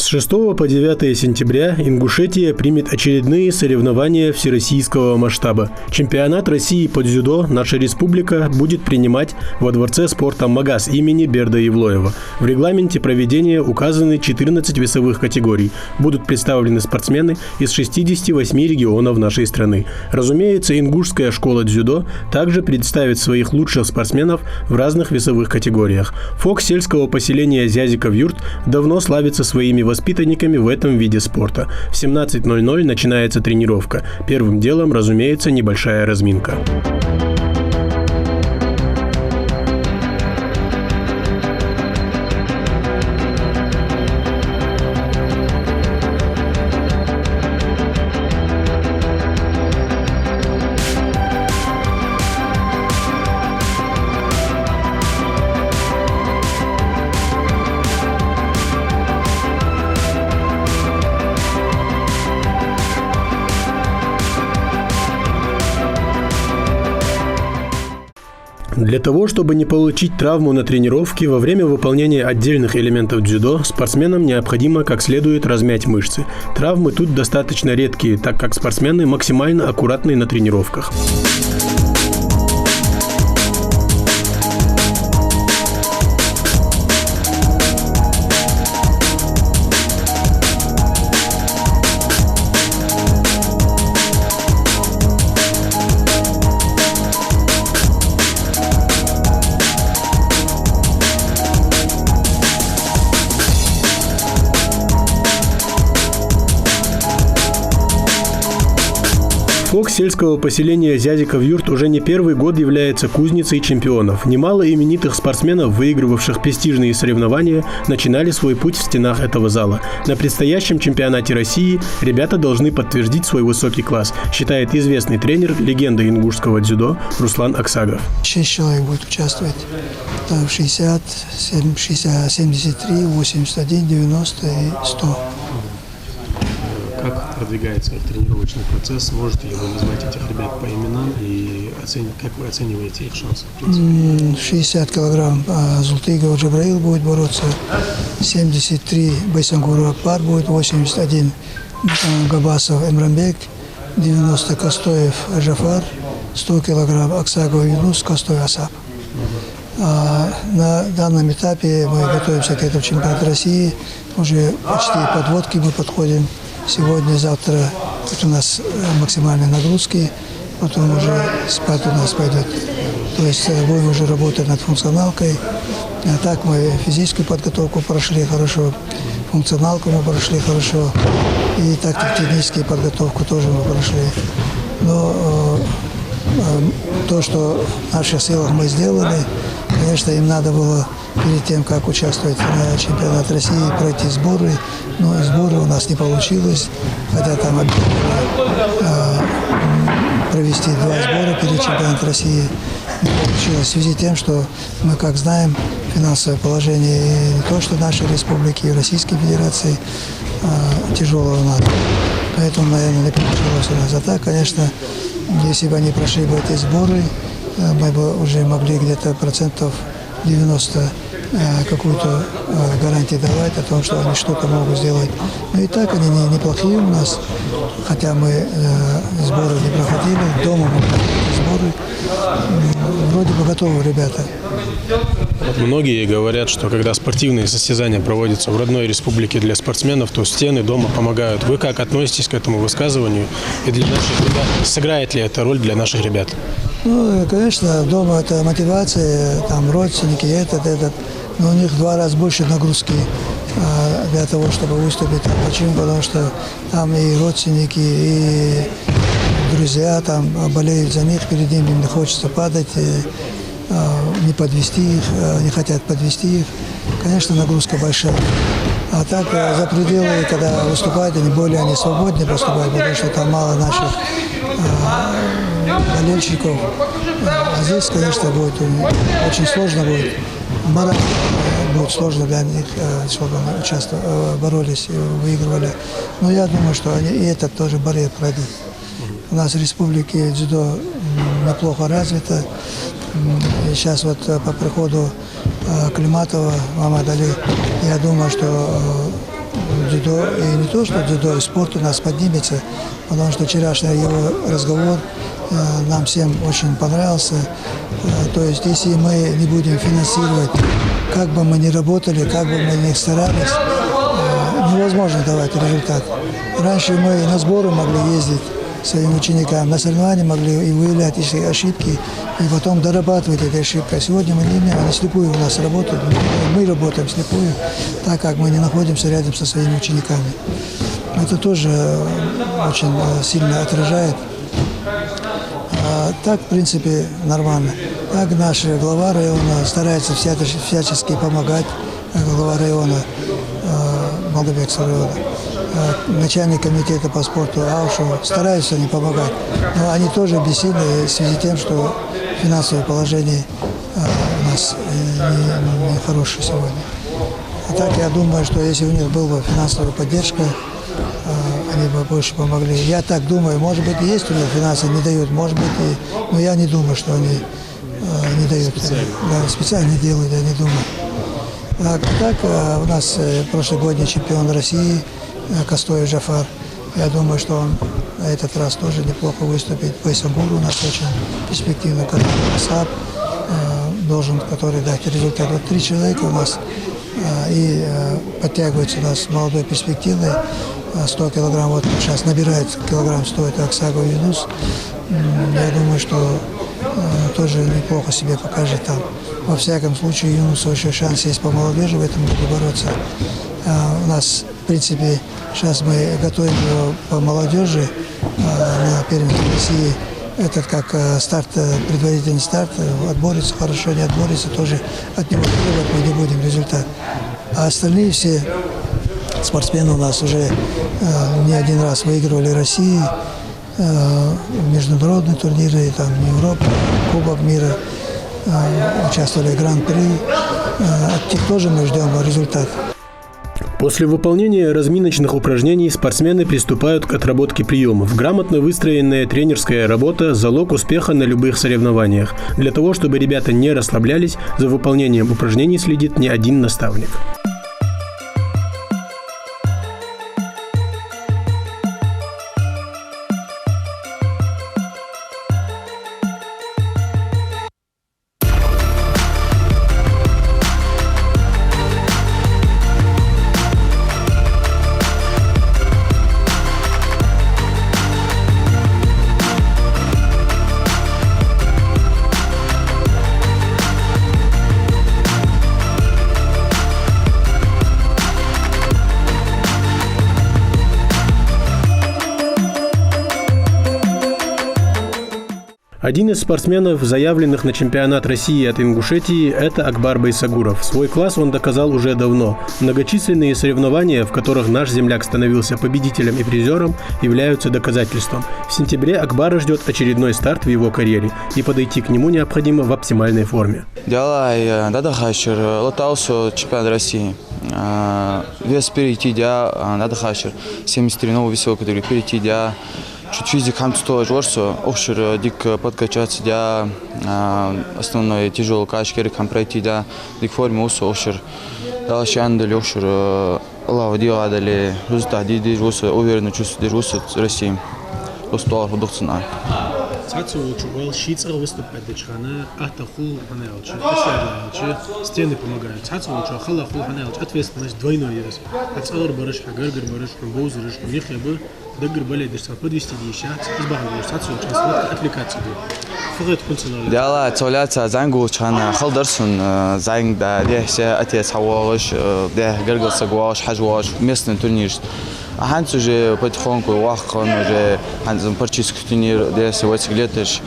6 по 9 сентября Ингушетия примет очередные соревнования всероссийского масштаба. Чемпионат России по дзюдо наша республика будет принимать во Дворце спорта «Магаз» имени Берда Евлоева. В регламенте проведения указаны 14 весовых категорий. Будут представлены спортсмены из 68 регионов нашей страны. Разумеется, ингушская школа дзюдо также представит своих лучших спортсменов в разных весовых категориях. ФОК сельского поселения Зязиков-Юрт давно славится своими воспитанниками в этом виде спорта. В 17:00 начинается тренировка. Первым делом, разумеется, небольшая разминка. Для того, чтобы не получить травму на тренировке, во время выполнения отдельных элементов дзюдо спортсменам необходимо как следует размять мышцы. Травмы тут достаточно редкие, так как спортсмены максимально аккуратны на тренировках. ФОК сельского поселения Зязиков-Юрт уже не первый год является кузницей чемпионов. Немало именитых спортсменов, выигрывавших престижные соревнования, начинали свой путь в стенах этого зала. На предстоящем чемпионате России ребята должны подтвердить свой высокий класс, считает известный тренер, легенда ингушского дзюдо Руслан Аксагов. 6 человек будет участвовать. 60, 73, 81, 90 и 100. Как продвигается тренировочный процесс? Можете ли вы назвать этих ребят по именам и как вы оцениваете их шансы? 60 килограмм Зултыгов Джабраил будет бороться, 73 Байсангуров Пар будет, 81 Габасов Эмрамбек, 90 Костоев Жафар, 100 килограмм Аксагов Юнус, Костоев Асап. На данном этапе мы готовимся к этому чемпионату России, уже почти подводки мы подходим. Сегодня, завтра у нас максимальные нагрузки, потом уже спать у нас пойдет. То есть будем уже работать над функционалкой. А так мы физическую подготовку прошли хорошо, функционалку мы прошли хорошо, и тактико-техническую подготовку тоже мы прошли. Но то, что в наших силах мы сделали, конечно, им надо было перед тем, как участвовать на чемпионате России, пройти сборы. Но сборы у нас не получилось, хотя там обещали провести 2 сбора перед чемпионатом России. Не получилось в связи с тем, что мы, как знаем, финансовое положение не то что нашей республики, и Российской Федерации тяжелое у нас. Поэтому, наверное, не получилось у нас. А так, конечно, если бы они прошли бы эти сборы, мы бы уже могли где-то 90% какую-то гарантию давать о том, что они что-то могут сделать. Но и так они неплохие у нас, хотя мы сборы не проходили, дома мы проходили сборы. Вроде бы готовы ребята. Многие говорят, что когда спортивные состязания проводятся в родной республике для спортсменов, то стены дома помогают. Вы как относитесь к этому высказыванию? И для наших ребят сыграет ли это роль для наших ребят? Ну, конечно, дома это мотивация, там родственники, этот. Но у них в 2 раза больше нагрузки для того, чтобы выступить. Почему? Потому что там и родственники, и друзья там болеют за них, перед ними не хочется падать, не подвести их, не хотят подвести их. Конечно, нагрузка большая. А так за пределы, когда выступают, они более свободнее поступают, потому что там мало наших болельщиков. А здесь, конечно, будет очень сложно будет. Морально будет сложно для них, чтобы они боролись и выигрывали. Но я думаю, что они и этот тоже барьер пройдут. У нас в республике дзюдо неплохо развито. И сейчас вот по приходу Климатова, Мамадали, я думаю, что дзюдо, и не то, что дзюдо, и спорт у нас поднимется, потому что вчерашний его разговор нам всем очень понравился. То есть, если мы не будем финансировать, как бы мы ни работали, как бы мы ни старались, невозможно давать результат. Раньше мы на сборы могли ездить своим ученикам, на соревнования могли и выявлять эти ошибки, и потом дорабатывать эти ошибки. А сегодня мы не имеем, они слепую у нас работают, мы работаем слепую, так как мы не находимся рядом со своими учениками. Это тоже очень сильно отражает. А так, в принципе, нормально. Так наш глава района старается всячески помогать, глава района, Молдавекского района. Начальник комитета по спорту Аушева стараются они помогать, но они тоже бессильны в связи с тем, что финансовое положение у нас не хорошее сегодня. А так я думаю, что если у них была бы финансовая поддержка, они бы больше помогли. Я так думаю, может быть, есть у них финансы, не дают, может быть, но я не думаю, что они не дают. Специально делают, я не думаю. Так у нас прошлогодний чемпион России Костоев Джафар. Я думаю, что он на этот раз тоже неплохо выступит. Байсангур у нас очень перспективный, Асап должен, который дать результат. Вот 3 человека у нас и подтягивается у нас молодой перспективный, 100 килограмм, вот сейчас набирает килограмм 100, это Аксагов Юнус. Я думаю, что тоже неплохо себя покажет там. Во всяком случае, Юнусу еще шанс есть по молодежи в этом году бороться. У нас, в принципе, сейчас мы готовим его по молодежи на первенство России. Этот как старт, предварительный старт, отборется хорошо, не отборется, тоже от него требовать мы не будем результат. А остальные все спортсмены у нас уже не один раз выигрывали России, международные турниры, там Европа, Кубок мира, участвовали в Гран-при. От них тоже мы ждем результат. После выполнения разминочных упражнений спортсмены приступают к отработке приемов. Грамотно выстроенная тренерская работа – залог успеха на любых соревнованиях. Для того, чтобы ребята не расслаблялись, за выполнением упражнений следит не один наставник. Один из спортсменов, заявленных на чемпионат России от Ингушетии, это Акбар Байсагуров. Свой класс он доказал уже давно. Многочисленные соревнования, в которых наш земляк становился победителем и призером, являются доказательством. В сентябре Акбара ждет очередной старт в его карьере, и подойти к нему необходимо в оптимальной форме. Чемпионат России. Вес перейти, надо хашер. 73 новую веселую категорию перейти, чуть физик хамство жорсо, охшер дик подкачаться, основной тяжелый качки рекам пройти, дик форме усо охшер, дальше андали охшер, лава диадали, результат держуся, уверенно чувствую держуся России, устал продукция. Цацу щица выступает дечхана, ахтаху ханелчи, посядалчи, стены помогают. Цацу халаху ханелчи, ответственность двойной есть. Ацалар барыш, гаргар барыш, боузырыш, нехлебы, дагр болеет, дешца подвести дещать, избавляешь. Цацу сладко отвлекаться будет. Фред функционально. Дела цоляца зангу чхана халдарсон занг да дехсе отец хаваш, дех гаргал сагваш, хажваш, местный турнир. Ханц уже потихоньку ваххан уже ханзам парчийский турнир десь вот летыш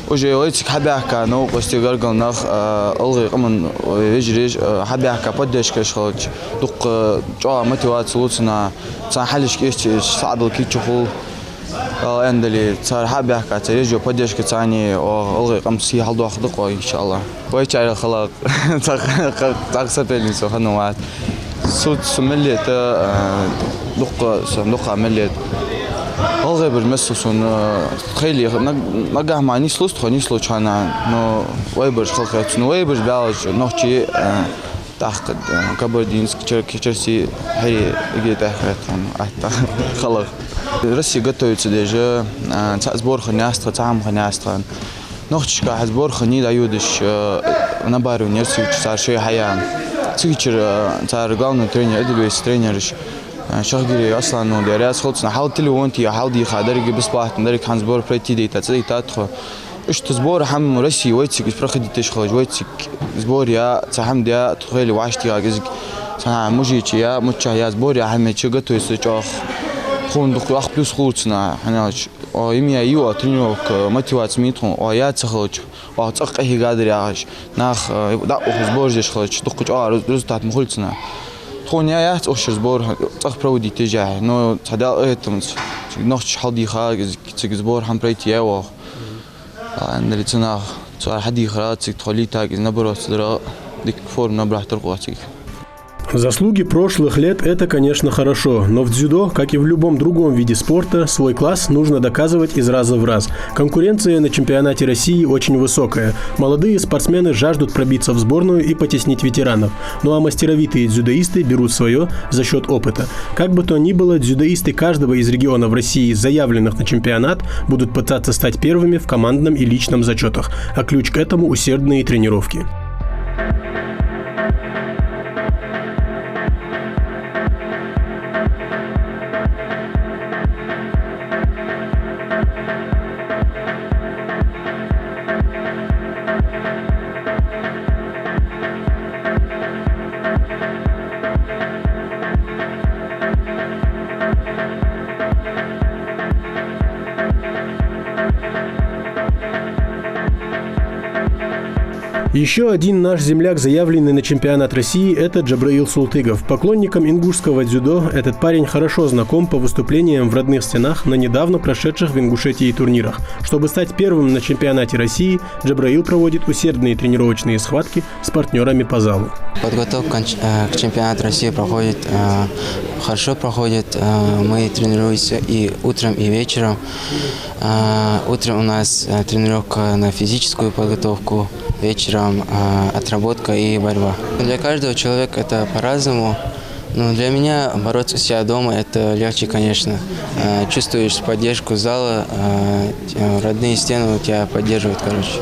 уже эти хабяка но после гаргал нах алгы кымын вежриж хабяка поддержка шалч дук ча мотивация лучна ца халиш кеч садл кичхул эндели цар хабяка царежо поддержка цани алгы кым си халду ахдык иншаллах бойча халак так соперницу хануат суд сумелета لقى مليت هذا بالمسوسون خيلي نجح مع نيسلوست خو نيسلو كان نو ويبرج خلقت نو ويبرج باج نوتشي تعقد كبردينسك تشيلسي هي جيت خلاص Россия готовится даже сбор хозяйства, сам хозяйство. Ночка сбор не дают еще на бару нерсию старшие хаян. Цикчер цар главный тренер, это тренер. شغلي أصلاً إنه دراسة خلصنا حاولت له وأنتي حاولي خادرك بسباحة درك عن زبور بريتي ديتا تزيتا تخو إيش تزبور حم رسي ويتسك إسبرخ دي تشخلج ويتسك زبور يا تحم ديا تخيل وعشتي عجزك سنا مجيتي يا متشا يا زبور يا حمي شجتو يسجح خون دخل أخ بلس خلصنا هناش أو يمي أيوة ترينوك موتيفات ميتون أو يا تخلج أو تأخ أي قادر يعيش ناخ دا زبور جش خلج دخل رزتات مخلصنا خونيا يا تأشر زبور تأخ برودي تجاه نو تدال إيتمز نخش حدي خارج زبور هم بريتي يا و عندنا تنا صار حدي خرات تخلي تاج نبرة صدراء ديك فورم نبرة ترقواتي. Заслуги прошлых лет – это, конечно, хорошо, но в дзюдо, как и в любом другом виде спорта, свой класс нужно доказывать из раза в раз. Конкуренция на чемпионате России очень высокая. Молодые спортсмены жаждут пробиться в сборную и потеснить ветеранов. Ну а мастеровитые дзюдоисты берут свое за счет опыта. Как бы то ни было, дзюдоисты каждого из регионов России, заявленных на чемпионат, будут пытаться стать первыми в командном и личном зачетах. А ключ к этому – усердные тренировки. Еще один наш земляк, заявленный на чемпионат России, это Джабраил Султыгов. Поклонникам ингушского дзюдо этот парень хорошо знаком по выступлениям в родных стенах на недавно прошедших в Ингушетии турнирах. Чтобы стать первым на чемпионате России, Джабраил проводит усердные тренировочные схватки с партнерами по залу. Подготовка к чемпионату России хорошо проходит. Мы тренируемся и утром, и вечером. Утром у нас тренировка на физическую подготовку, вечером отработка и борьба. Для каждого человека это по-разному. Но для меня бороться у себя дома это легче, конечно. Чувствуешь поддержку зала, родные стены тебя поддерживают, короче.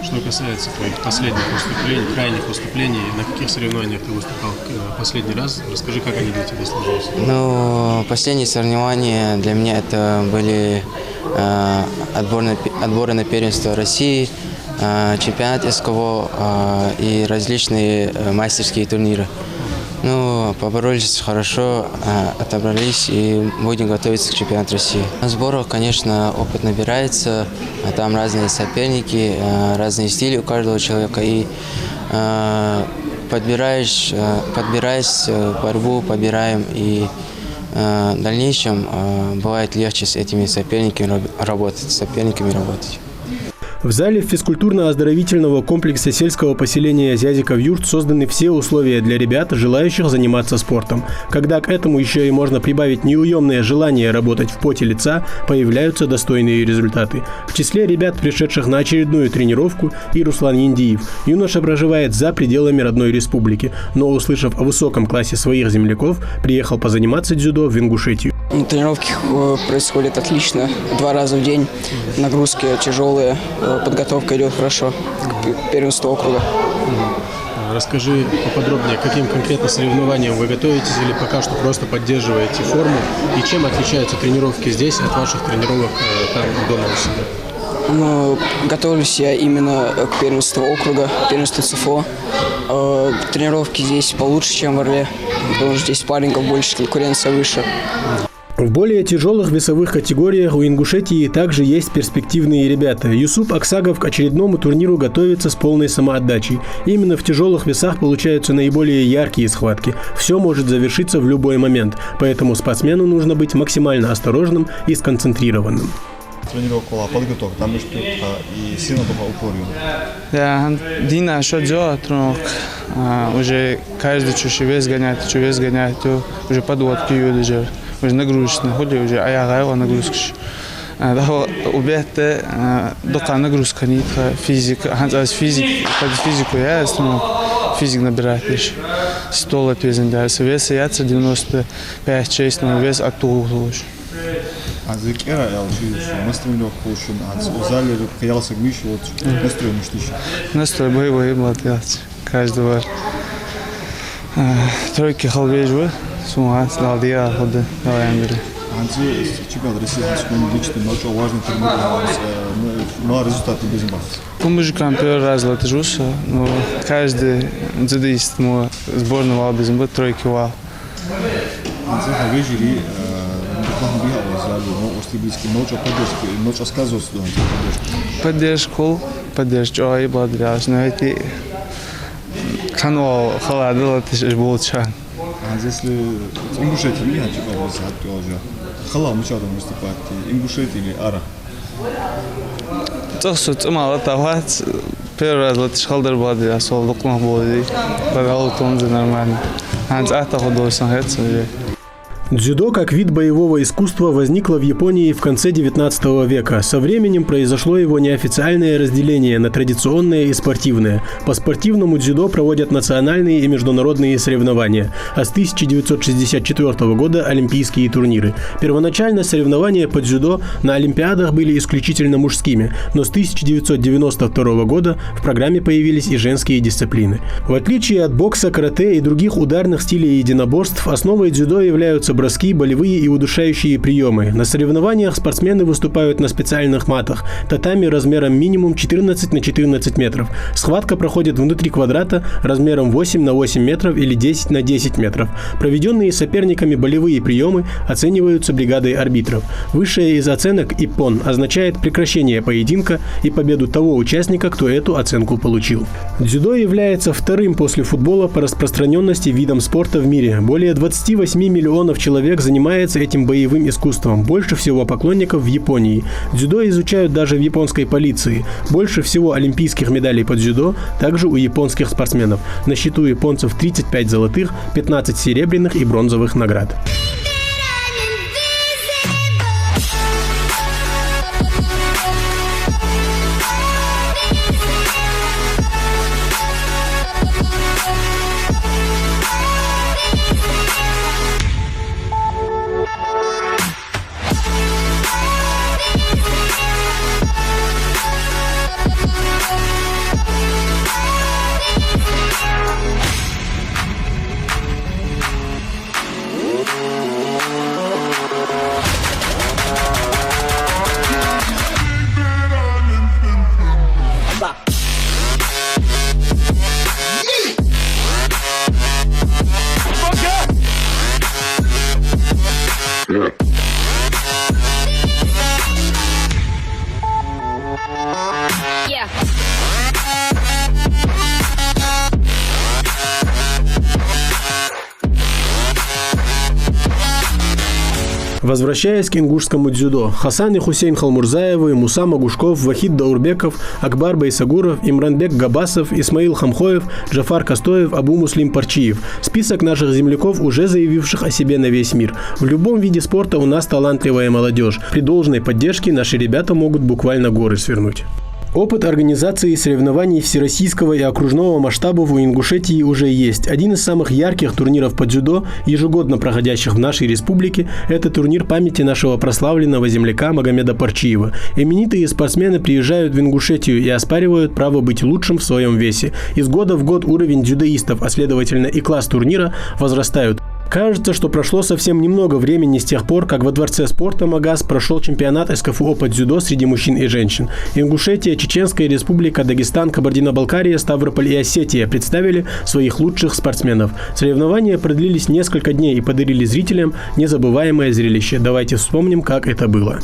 Что касается твоих последних выступлений, крайних выступлений, на каких соревнованиях ты выступал последний раз? Расскажи, как они для тебя сложились. Ну, последние соревнования для меня это были отборы на первенство России, чемпионат СКВО и различные мастерские турниры. Ну, поборолись хорошо, отобрались и будем готовиться к чемпионату России. На сборах, конечно, опыт набирается, там разные соперники, разные стили у каждого человека. И подбираешь борьбу, подбираем, и в дальнейшем бывает легче с этими соперниками работать. В зале физкультурно-оздоровительного комплекса сельского поселения Зязиков-Юрт созданы все условия для ребят, желающих заниматься спортом. Когда к этому еще и можно прибавить неуемное желание работать в поте лица, появляются достойные результаты. В числе ребят, пришедших на очередную тренировку, и Руслан Яндиев. Юноша проживает за пределами родной республики, но, услышав о высоком классе своих земляков, приехал позаниматься дзюдо в Ингушетию. Тренировки происходят отлично, 2 раза в день, нагрузки тяжелые, подготовка идет хорошо к первенству округа. Расскажи поподробнее, каким конкретно соревнованиям вы готовитесь или пока что просто поддерживаете форму, и чем отличаются тренировки здесь от ваших тренировок там дома у себя? Ну, готовлюсь я именно к первенству округа, первенству ЦФО. Тренировки здесь получше, чем в Орле, потому что здесь спаррингов больше, конкуренция выше. В более тяжелых весовых категориях у Ингушетии также есть перспективные ребята. Юсуп Аксагов к очередному турниру готовится с полной самоотдачей. Именно в тяжелых весах получаются наиболее яркие схватки. Все может завершиться в любой момент, поэтому спортсмену нужно быть максимально осторожным и сконцентрированным. Тренировка была подготовка, там и сильно было упорно. Да, Дина, что делать? Уже каждый вес гонять, уже подводки уже. Уже нагрузочно ходи, уже аяғайға нагрузка. Убетте доқа нагрузка нет, физика, физику я, физик набирать еще. Стола пезендяется. Вес яйца 95-6, но вес оттулуш. А за кера я учил, что настроение получил, а в зале каялся гмиш, вот настроение штучно. Настрой боевой молодец. Каждого тройки халвежу, сумас, далдия, ходы, давай Андрей. Андрей, чемпионат России, он лично очень важный турнир, но результаты без баз. По мужикам первый раз латыжуся, но каждый дзюдоист ему сборную вал без баз, тройки вал. Андрей, халвежи, ночь сказывался, поддержку, ой, благодарность, но эти канал холода латыш болчан. А если Ингушетия не хочу говорить, тоже халал мучадом выступать, Ингушетия или Ара? То, что мало того, первый раз латыш халдар бады, а сол лукнах боди, подал тонзы нормально. Анц ахта ходосен хэц уже. Дзюдо как вид боевого искусства возникло в Японии в конце 19 века. Со временем произошло его неофициальное разделение на традиционное и спортивное. По спортивному дзюдо проводят национальные и международные соревнования, а с 1964 года олимпийские турниры. Первоначально соревнования по дзюдо на олимпиадах были исключительно мужскими, но с 1992 года в программе появились и женские дисциплины. В отличие от бокса, карате и других ударных стилей единоборств, основой дзюдо являются броски, болевые и удушающие приемы. На соревнованиях спортсмены выступают на специальных матах, татами размером минимум 14 на 14 метров. Схватка проходит внутри квадрата размером 8 на 8 метров или 10 на 10 метров. Проведенные соперниками болевые приемы оцениваются бригадой арбитров. Высшая из оценок иппон означает прекращение поединка и победу того участника, кто эту оценку получил. Дзюдо является вторым после футбола по распространенности видом спорта в мире. Более 28 миллионов человек занимается этим боевым искусством. Больше всего поклонников в Японии. Дзюдо изучают даже в японской полиции. Больше всего олимпийских медалей по дзюдо также у японских спортсменов. На счету японцев 35 золотых, 15 серебряных и бронзовых наград. Возвращаясь к ингушскому дзюдо, Хасан и Хусейн Халмурзаевы, Муса Магушков, Вахид Даурбеков, Акбар Байсагуров, Имранбек Габасов, Исмаил Хамхоев, Джафар Костоев, Абу Муслим Парчиев. Список наших земляков, уже заявивших о себе на весь мир. В любом виде спорта у нас талантливая молодежь. При должной поддержке наши ребята могут буквально горы свернуть. Опыт организации соревнований всероссийского и окружного масштабов у Ингушетии уже есть. Один из самых ярких турниров по дзюдо, ежегодно проходящих в нашей республике, это турнир памяти нашего прославленного земляка Магомеда Парчиева. Именитые спортсмены приезжают в Ингушетию и оспаривают право быть лучшим в своем весе. Из года в год уровень дзюдоистов, а следовательно и класс турнира, возрастают. Кажется, что прошло совсем немного времени с тех пор, как во Дворце спорта Магаз прошел чемпионат СКФУ по дзюдо среди мужчин и женщин. Ингушетия, Чеченская республика, Дагестан, Кабардино-Балкария, Ставрополь и Осетия представили своих лучших спортсменов. Соревнования продлились несколько дней и подарили зрителям незабываемое зрелище. Давайте вспомним, как это было.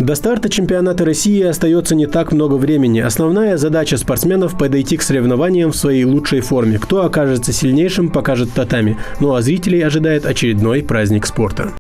До старта чемпионата России остается не так много времени. Основная задача спортсменов – подойти к соревнованиям в своей лучшей форме. Кто окажется сильнейшим, покажет татами. Ну а зрителей ожидает очередной праздник спорта.